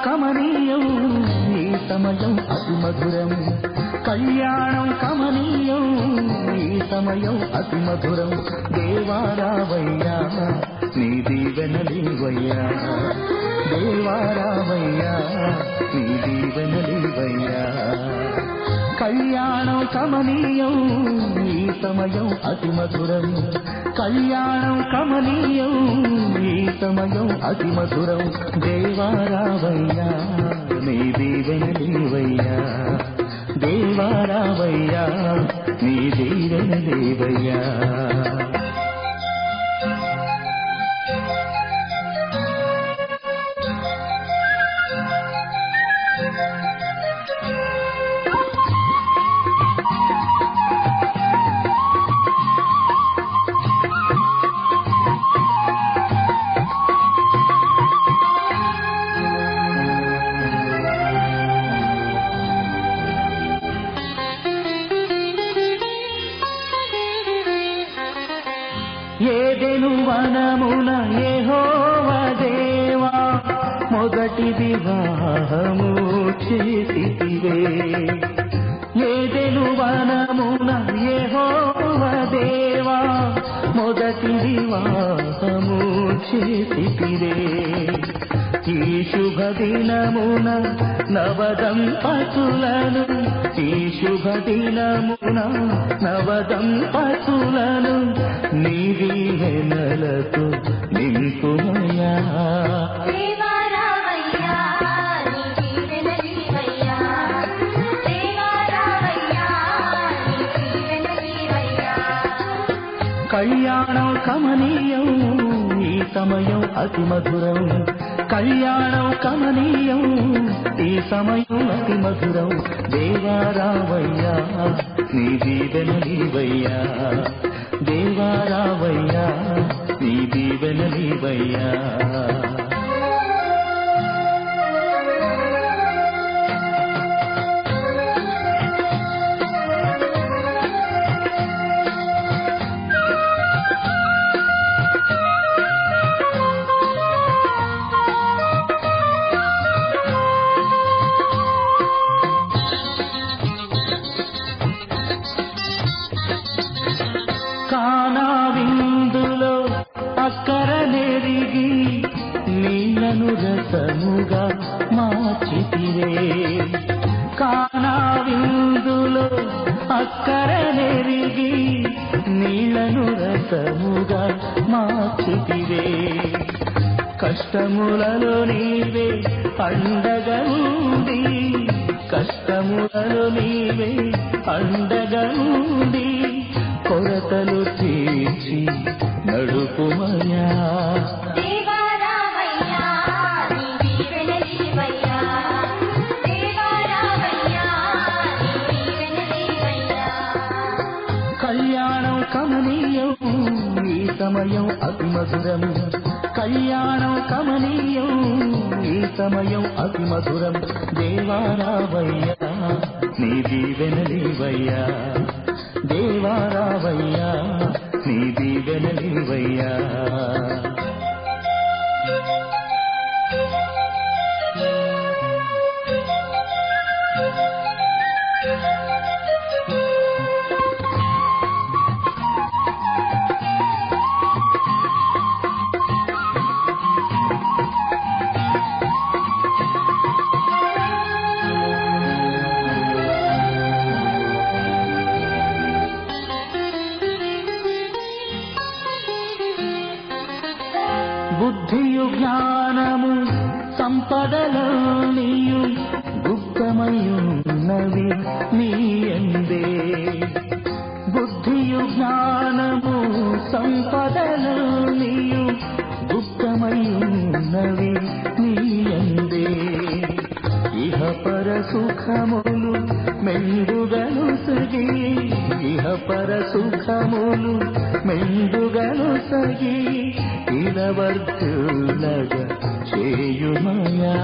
కమనీయం ఈ సమయం అతి మధురం కళ్యాణం కమనీయం ఈ సమయం అతి మధురం దేవారావయ్యా నీ దీవెనలీవయ్యా దేవారావయ్యా నీ దీవెనలీవయ్యా కళ్యాణం కమనీయం ఈ సమయం అతి మధురం కళ్యాణం కమనీయం ఈ సమయం అతి మధురం దేవారావయ్యా నీ దీవెనలీవయ్యా దేవారావయ్యా నీ దీవెనలీవయ్యా ఏదెను వనమున యెహోవా దేవా మొదటి వివాహము చేసితివే ఏదెను వనమున యెహోవా దేవా మొదటి వివాహము చేసితివే ఈ శుభ దినమున నవదంపతులను ఈ శుభ దినమున నవదంపతులను నీ దీవెనలతో నింపుమయ్యా కళ్యాణం కమనీయం ఈ సమయం అతి మధురం కళ్యాణం కమనీయం ఈ సమయం అతి మధురం దేవారావయ్యా నీ దీవెనలీవయ్యా దేవారావయ్యా నీ దీవెనలీవయ్యా కానా విందులో అక్కర నెరిగి నీళ్లను రసముగా మార్చితివే కానా విందులో అక్కర నెరిగి నీళ్లను రసముగా మార్చితివే కష్టములలో నీవే అండగా ఉండి కష్టములలో నీవే అండగా ఉండి కొరతలు తీర్చి నడుపుమయ్యా కళ్యాణం కమనీయం ఈ సమయం అతి మధురం కళ్యాణం కమనీయం ఈ సమయం అతి మధురం దేవారావయ్యా నీ దీవెనలీవయ్యా దేవారావయ్యా నీ దీవెనలీవయ్యా బుద్ధియు జ్ఞానము సంపదలో నీయు గుప్తమయున్నవి నీ యందే బుద్ధియు జ్ఞానము సంపదలో నీయు గుప్తమయున్నవి నీ యందే ఇహ పర సుఖములు మెండుగను సగి ఇహ పర సుఖములు మెండుగను సగి ఇలవర్తులగ చేయుమయా